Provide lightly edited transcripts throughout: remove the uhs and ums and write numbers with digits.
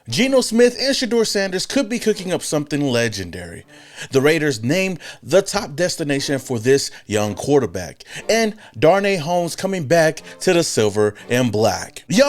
Geno Smith and Shedeur Sanders could be cooking up something legendary. The Raiders named the top destination for this young quarterback, and Darnay Holmes coming back to the silver and black. Yo,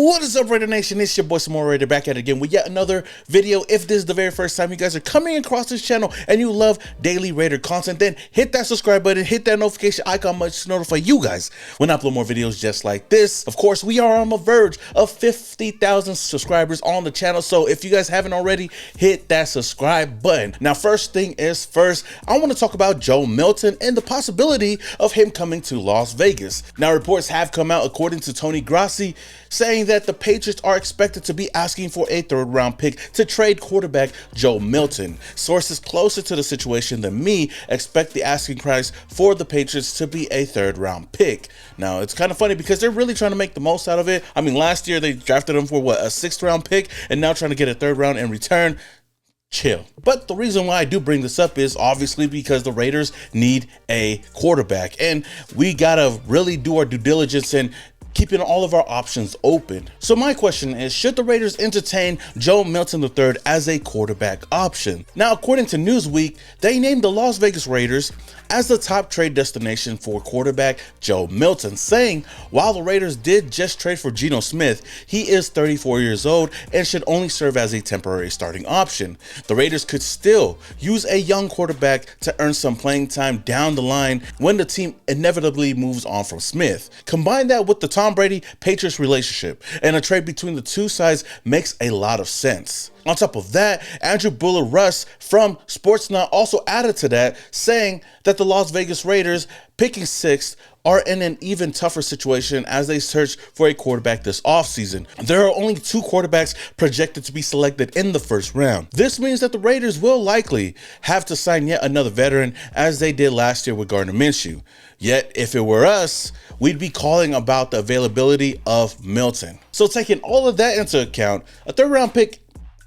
what is up, Raider Nation? It's your boy Samoa Raider back at it again with yet another video. If this is the very first time you guys are coming across this channel and you love daily Raider content, then hit that subscribe button, hit that notification icon button to notify you guys when I upload more videos just like this. Of course, we are on the verge of 50,000 subscribers on the channel, so if you guys haven't already, hit that subscribe button. Now, first thing is first, I want to talk about Joe Milton and the possibility of him coming to Las Vegas. Now, reports have come out, according to Tony Grassi, saying that the Patriots are expected to be asking for a third-round pick to trade quarterback Joe Milton. Sources closer to the situation than me expect the asking price for the Patriots to be a third-round pick. Now, it's kind of funny because they're really trying to make the most out of it. I mean, last year they drafted him for what, a 6th-round pick, and now trying to get a 3rd round in return. Chill. But the reason why I do bring this up is obviously because the Raiders need a quarterback, and we gotta really do our due diligence and keeping all of our options open. So my question is, should the Raiders entertain Joe Milton III as a quarterback option? Now, according to Newsweek, they named the Las Vegas Raiders as the top trade destination for quarterback Joe Milton, saying while the Raiders did just trade for Geno Smith, he is 34 years old and should only serve as a temporary starting option. The Raiders could still use a young quarterback to earn some playing time down the line when the team inevitably moves on from Smith. Combine that with the Tom Brady Patriots relationship, and a trade between the two sides makes a lot of sense. On top of that, Andrew Buller-Russ from Sportsnet also added to that, saying that the Las Vegas Raiders picking 6th are in an even tougher situation as they search for a quarterback this offseason. There are only 2 quarterbacks projected to be selected in the 1st round. This means that the Raiders will likely have to sign yet another veteran, as they did last year with Gardner Minshew. Yet, if it were us, we'd be calling about the availability of Milton. So taking all of that into account, a 3rd round pick,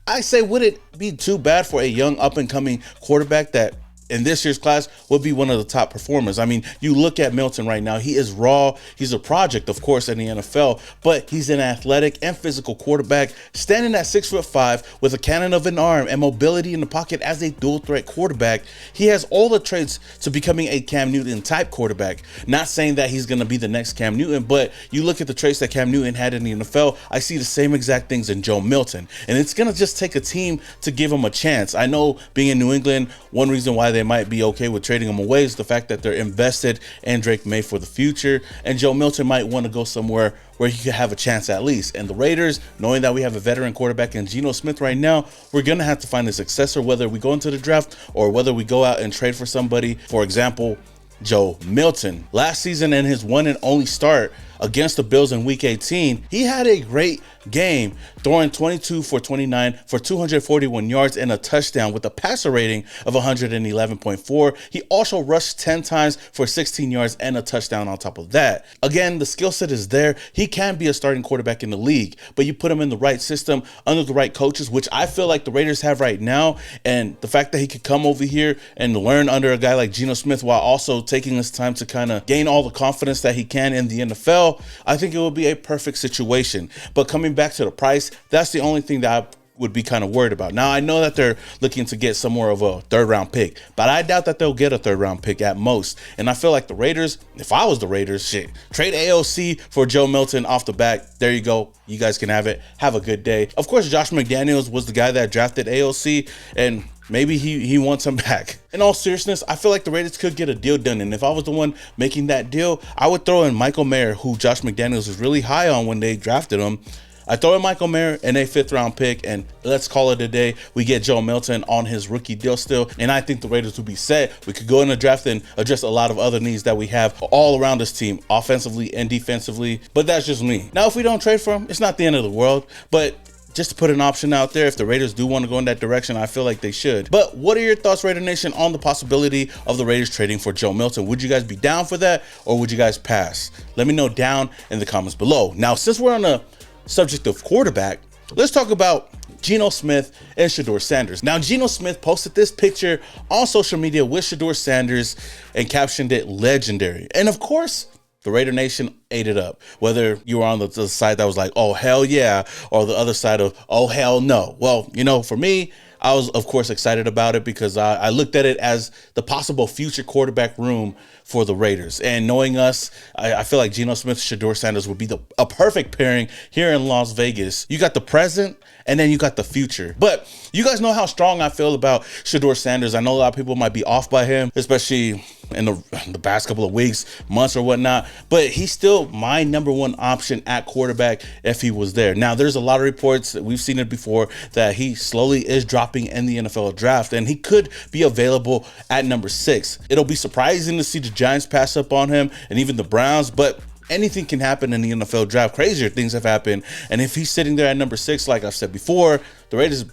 I say, would it be too bad for a young up-and-coming quarterback that in this year's class would be one of the top performers? I mean, you look at Milton right now, he is raw. He's a project, of course, in the NFL, but he's an athletic and physical quarterback, standing at 6'5" with a cannon of an arm and mobility in the pocket as a dual threat quarterback. He has all the traits to becoming a Cam Newton type quarterback. Not saying that he's going to be the next Cam Newton, but you look at the traits that Cam Newton had in the NFL, I see the same exact things in Joe Milton, and it's going to just take a team to give him a chance. I know, being in New England, one reason why they might be okay with trading him away is the fact that they're invested in Drake May for the future, and Joe Milton might want to go somewhere where he could have a chance at least. And the Raiders, knowing that we have a veteran quarterback in Geno Smith right now, we're gonna have to find a successor, whether we go into the draft or whether we go out and trade for somebody. For example, Joe Milton. Last season, in his one and only start against the Bills in Week 18, he had a great game, throwing 22 for 29 for 241 yards and a touchdown with a passer rating of 111.4. He also rushed 10 times for 16 yards and a touchdown on top of that. Again, the skill set is there. He can be a starting quarterback in the league, but you put him in the right system under the right coaches, which I feel like the Raiders have right now, and the fact that he could come over here and learn under a guy like Geno Smith while also taking his time to kind of gain all the confidence that he can in the NFL, I think it will be a perfect situation. But coming back to the price, that's the only thing that I would be kind of worried about. Now, I know that they're looking to get some more of a 3rd round pick, but I doubt that they'll get a 3rd round pick at most. And I feel like the Raiders, if I was the Raiders, trade AOC for Joe Milton off the bat. There you go. You guys can have it. Have a good day. Of course, Josh McDaniels was the guy that drafted AOC, and maybe he wants him back. In all seriousness, I feel like the Raiders could get a deal done, and if I was the one making that deal, I would throw in Michael Mayer, who Josh McDaniels was really high on when they drafted him. I throw in Michael Mayer and a 5th round pick, and let's call it a day. We get Joe Milton on his rookie deal still, and I think the Raiders will be set. We could go in the draft and address a lot of other needs that we have all around this team, offensively and defensively, but that's just me. Now, if we don't trade for him, it's not the end of the world, but just to put an option out there, if the Raiders do want to go in that direction, I feel like they should. But what are your thoughts, Raider Nation, on the possibility of the Raiders trading for Joe Milton? Would you guys be down for that, or would you guys pass? Let me know down in the comments below. Now, since we're on the subject of quarterback, let's talk about Geno Smith and Shedeur Sanders. Now, Geno Smith posted this picture on social media with Shedeur Sanders and captioned it "legendary." And of course, the Raider Nation ate it up. Whether you were on the side that was like, oh, hell yeah, or the other side of, oh, hell no. Well, you know, for me, I was, of course, excited about it because I looked at it as the possible future quarterback room for the Raiders. And knowing us, I feel like Geno Smith, Shedeur Sanders would be a perfect pairing here in Las Vegas. You got the present and then you got the future. But you guys know how strong I feel about Shedeur Sanders. I know a lot of people might be off by him, especially in the past couple of weeks, months or whatnot, but he's still my number one option at quarterback if he was there. Now, there's a lot of reports, we've seen it before, that he slowly is dropping in the NFL draft, and he could be available at number 6. It'll be surprising to see the Giants pass up on him and even the Browns, but anything can happen in the NFL draft. Crazier things have happened, and if he's sitting there at number 6, like I've said before, the Raiders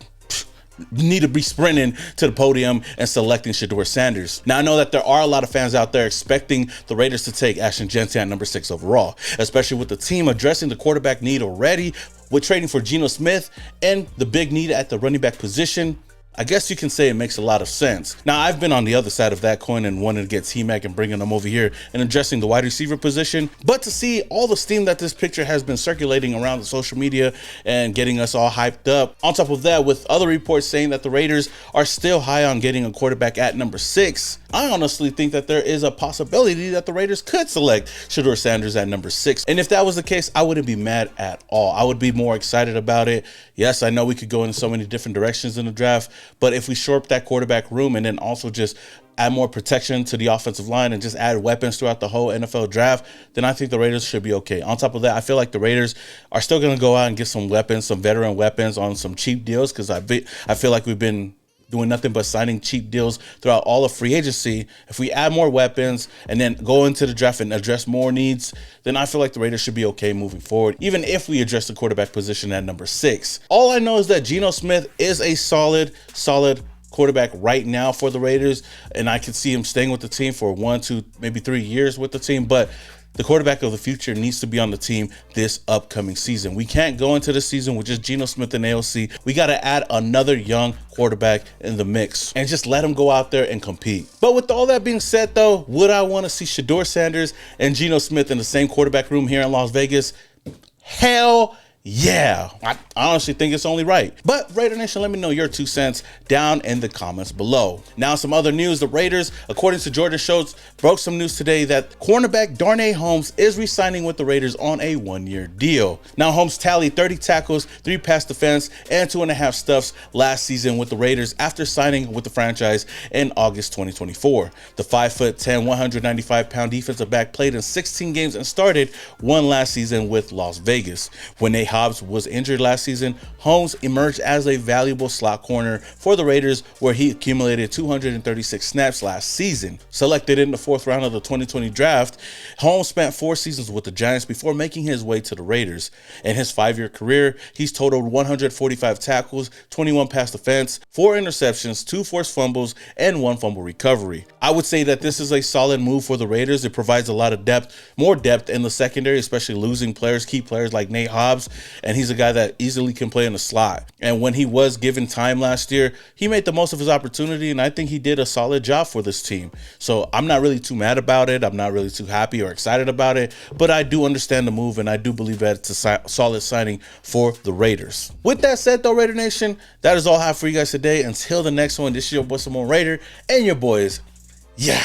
need to be sprinting to the podium and selecting Shedeur Sanders. Now, I know that there are a lot of fans out there expecting the Raiders to take Ashton Jensen at number 6 overall, especially with the team addressing the quarterback need already with trading for Geno Smith and the big need at the running back position. I guess you can say it makes a lot of sense. Now, I've been on the other side of that coin and wanted to get T-Mac and bringing them over here and addressing the wide receiver position. But to see all the steam that this picture has been circulating around the social media and getting us all hyped up, on top of that, with other reports saying that the Raiders are still high on getting a quarterback at number 6, I honestly think that there is a possibility that the Raiders could select Shedeur Sanders at number 6. And if that was the case, I wouldn't be mad at all. I would be more excited about it. Yes, I know we could go in so many different directions in the draft, but if we shore up that quarterback room and then also just add more protection to the offensive line and just add weapons throughout the whole NFL draft, then I think the Raiders should be okay. On top of that, I feel like the Raiders are still going to go out and get some weapons, some veteran weapons on some cheap deals, because I feel like we've been doing nothing but signing cheap deals throughout all of free agency. If we add more weapons and then go into the draft and address more needs, then I feel like the Raiders should be okay moving forward, even if we address the quarterback position at number 6. All I know is that Geno Smith is a solid quarterback right now for the Raiders, and I can see him staying with the team for 1, 2, maybe 3 years with the team, but the quarterback of the future needs to be on the team this upcoming season. We can't go into the season with just Geno Smith and AOC. We got to add another young quarterback in the mix and just let him go out there and compete. But with all that being said, though, would I want to see Shedeur Sanders and Geno Smith in the same quarterback room here in Las Vegas? Hell yeah, I honestly think it's only right. But Raider Nation, let me know your 2 cents down in the comments below. Now, some other news. The Raiders, according to Jordan Schultz, broke some news today that cornerback Darnay Holmes is re-signing with the Raiders on a 1-year deal. Now, Holmes tallied 30 tackles, 3 pass defense, and 2.5 stuffs last season with the Raiders after signing with the franchise in August 2024. The 5'10", 195-pound defensive back played in 16 games and started 1 last season with Las Vegas. When Nate Hobbs was injured last season, Holmes emerged as a valuable slot corner for the Raiders, where he accumulated 236 snaps last season. Selected in the 4th round of the 2020 draft, Holmes spent 4 seasons with the Giants before making his way to the Raiders. In his 5-year career, he's totaled 145 tackles, 21 pass defense, 4 interceptions, 2 forced fumbles, and 1 fumble recovery. I would say that this is a solid move for the Raiders. It provides a lot of depth, more depth in the secondary, especially losing players, key players like Nate Hobbs, and he's a guy that easily can play in the slot. And when he was given time last year, he made the most of his opportunity, and I think he did a solid job for this team. So I'm not really too mad about it. I'm not really too happy or excited about it, but I do understand the move, and I do believe that it's a solid signing for the Raiders. With that said, though, Raider Nation, that is all I have for you guys today. Until the next one, this is your boy Simone Raider, and your boys, yeah.